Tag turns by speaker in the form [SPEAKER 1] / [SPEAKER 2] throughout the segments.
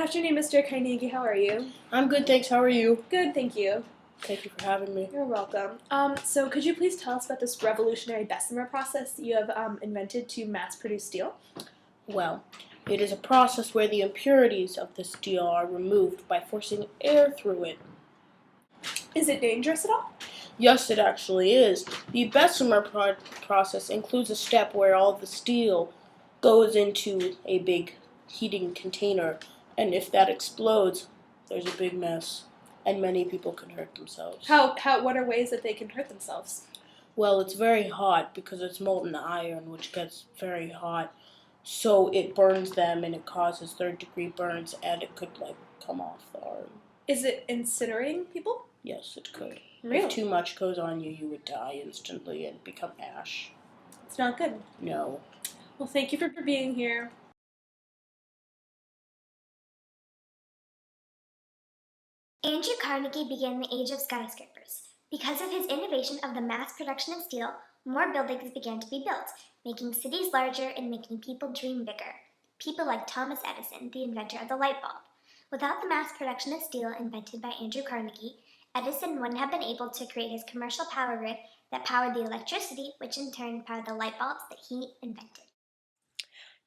[SPEAKER 1] afternoon, Mr. Carnegie. How are you?
[SPEAKER 2] I'm good, thanks. How are you?
[SPEAKER 1] Good, thank you.
[SPEAKER 2] Thank you for having me.
[SPEAKER 1] You're welcome. So could you please tell us about this revolutionary Bessemer process you have invented to mass-produce steel?
[SPEAKER 2] Well, it is a process where the impurities of the steel are removed by forcing air through it.
[SPEAKER 1] Is it dangerous at all?
[SPEAKER 2] Yes, it actually is. The Bessemer process includes a step where all the steel goes into a big heating container, and if that explodes, there's a big mess, and many people can hurt themselves.
[SPEAKER 1] What are ways that they can hurt themselves?
[SPEAKER 2] Well, it's very hot because it's molten iron, which gets very hot. So it burns them and it causes third-degree burns, and it could come off the arm.
[SPEAKER 1] Is it incinerating people?
[SPEAKER 2] Yes, it could.
[SPEAKER 1] Really?
[SPEAKER 2] If too much goes on you, you would die instantly and become ash.
[SPEAKER 1] It's not good.
[SPEAKER 2] No.
[SPEAKER 1] Well, thank you for being here.
[SPEAKER 3] Andrew Carnegie began the age of skyscrapers. Because of his innovation of the mass production of steel, more buildings began to be built, making cities larger and making people dream bigger. People like Thomas Edison, the inventor of the light bulb. Without the mass production of steel invented by Andrew Carnegie, Edison wouldn't have been able to create his commercial power grid that powered the electricity, which in turn powered the light bulbs that he invented.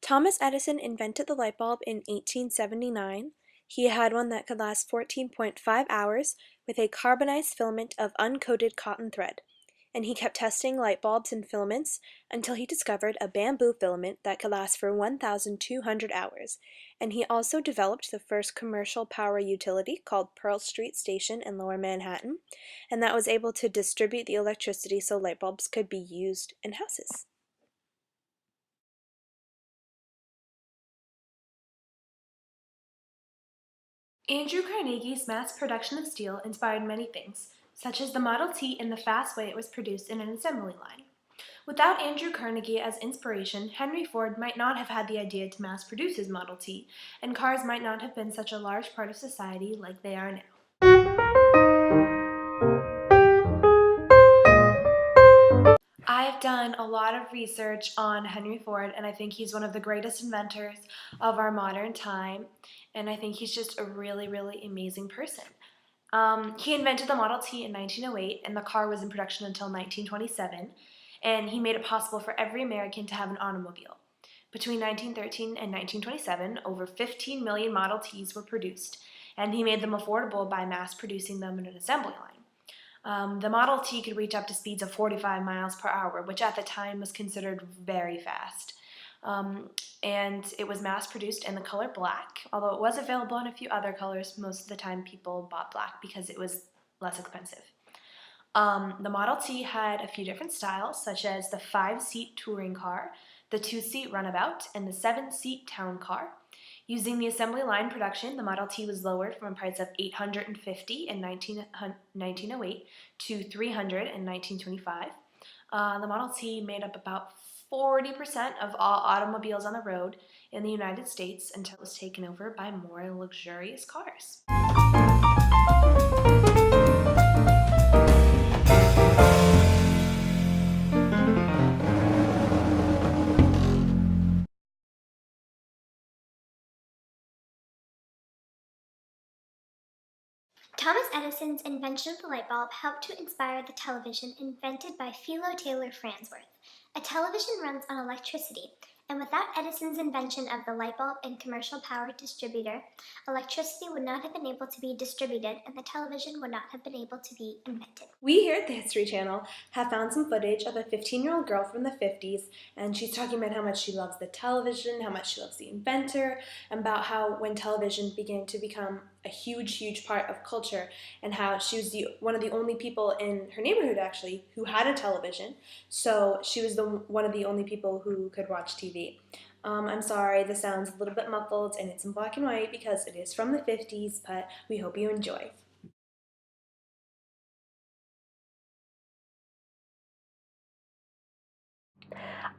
[SPEAKER 1] Thomas Edison invented the light bulb in 1879. He had one that could last 14.5 hours with a carbonized filament of uncoated cotton thread, and he kept testing light bulbs and filaments until he discovered a bamboo filament that could last for 1,200 hours, and he also developed the first commercial power utility called Pearl Street Station in Lower Manhattan, and that was able to distribute the electricity so light bulbs could be used in houses. Andrew Carnegie's mass production of steel inspired many things, such as the Model T and the fast way it was produced in an assembly line. Without Andrew Carnegie as inspiration, Henry Ford might not have had the idea to mass produce his Model T, and cars might not have been such a large part of society like they are now. I've done a lot of research on Henry Ford, and I think he's one of the greatest inventors of our modern time, and I think he's just a really, really amazing person. He invented the Model T in 1908, and the car was in production until 1927, and he made it possible for every American to have an automobile. Between 1913 and 1927, over 15 million Model Ts were produced, and he made them affordable by mass producing them in an assembly line. The Model T could reach up to speeds of 45 miles per hour, which at the time was considered very fast. And it was mass-produced in the color black, although it was available in a few other colors. Most of the time people bought black because it was less expensive. The Model T had a few different styles, such as the 5-seat touring car, the 2-seat runabout, and the 7-seat town car. Using the assembly line production, the Model T was lowered from a price of $850 in 1908 to $300 in 1925. The Model T made up about 40% of all automobiles on the road in the United States until it was taken over by more luxurious cars.
[SPEAKER 3] Thomas Edison's invention of the light bulb helped to inspire the television invented by Philo Taylor Farnsworth. A television runs on electricity, and without Edison's invention of the light bulb and commercial power distributor, electricity would not have been able to be distributed and the television would not have been able to be invented.
[SPEAKER 1] We here at the History Channel have found some footage of a 15-year-old girl from the 50s, and she's talking about how much she loves the television, how much she loves the inventor, and about how when television began to become a huge, huge part of culture, and how she was one of the only people in her neighborhood, actually, who had a television, so she was one of the only people who could watch TV. I'm sorry, this sounds a little bit muffled, and it's in black and white because it is from the 50s, but we hope you enjoy.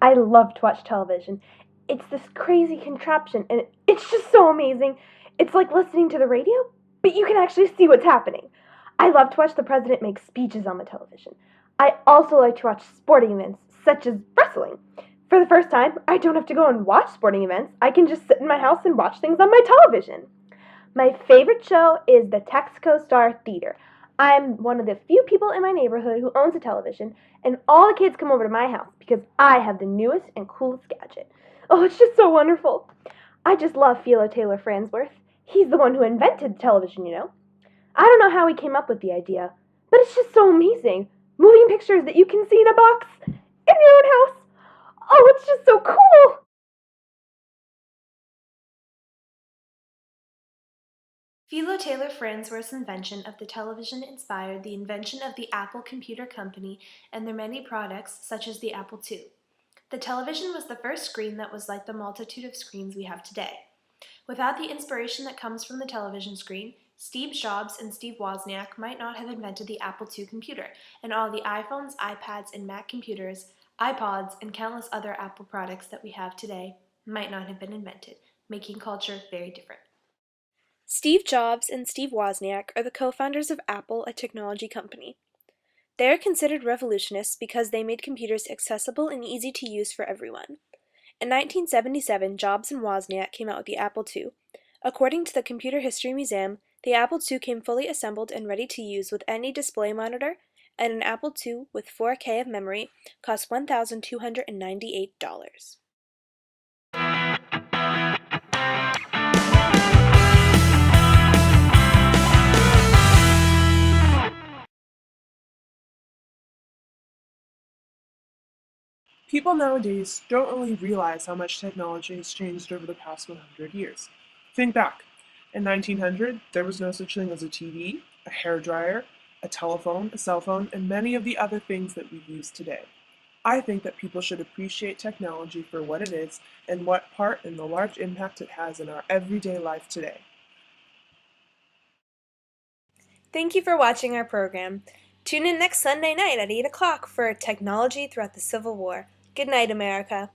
[SPEAKER 1] I love to watch television. It's this crazy contraption, and it's just so amazing. It's like listening to the radio, but you can actually see what's happening. I love to watch the president make speeches on the television. I also like to watch sporting events, such as wrestling. For the first time, I don't have to go and watch sporting events. I can just sit in my house and watch things on my television. My favorite show is the Texaco Star Theater. I'm one of the few people in my neighborhood who owns a television, and all the kids come over to my house because I have the newest and coolest gadget. Oh, it's just so wonderful. I just love Philo Taylor Farnsworth. He's the one who invented television, you know. I don't know how he came up with the idea, but it's just so amazing. Moving pictures that you can see in a box in your own house. Oh, it's just so cool! Philo Taylor Farnsworth's invention of the television inspired the invention of the Apple Computer Company and their many products, such as the Apple II. The television was the first screen that was like the multitude of screens we have today. Without the inspiration that comes from the television screen, Steve Jobs and Steve Wozniak might not have invented the Apple II computer, and all the iPhones, iPads, and Mac computers, iPods, and countless other Apple products that we have today might not have been invented, making culture very different. Steve Jobs and Steve Wozniak are the co-founders of Apple, a technology company. They are considered revolutionists because they made computers accessible and easy to use for everyone. In 1977, Jobs and Wozniak came out with the Apple II. According to the Computer History Museum, the Apple II came fully assembled and ready to use with any display monitor, and an Apple II with 4K of memory cost $1,298.
[SPEAKER 4] People nowadays don't really realize how much technology has changed over the past 100 years. Think back. In 1900, there was no such thing as a TV, a hairdryer, a telephone, a cell phone, and many of the other things that we use today. I think that people should appreciate technology for what it is and what part and the large impact it has in our everyday life today.
[SPEAKER 1] Thank you for watching our program. Tune in next Sunday night at 8 o'clock for Technology Throughout the Civil War. Good night, America.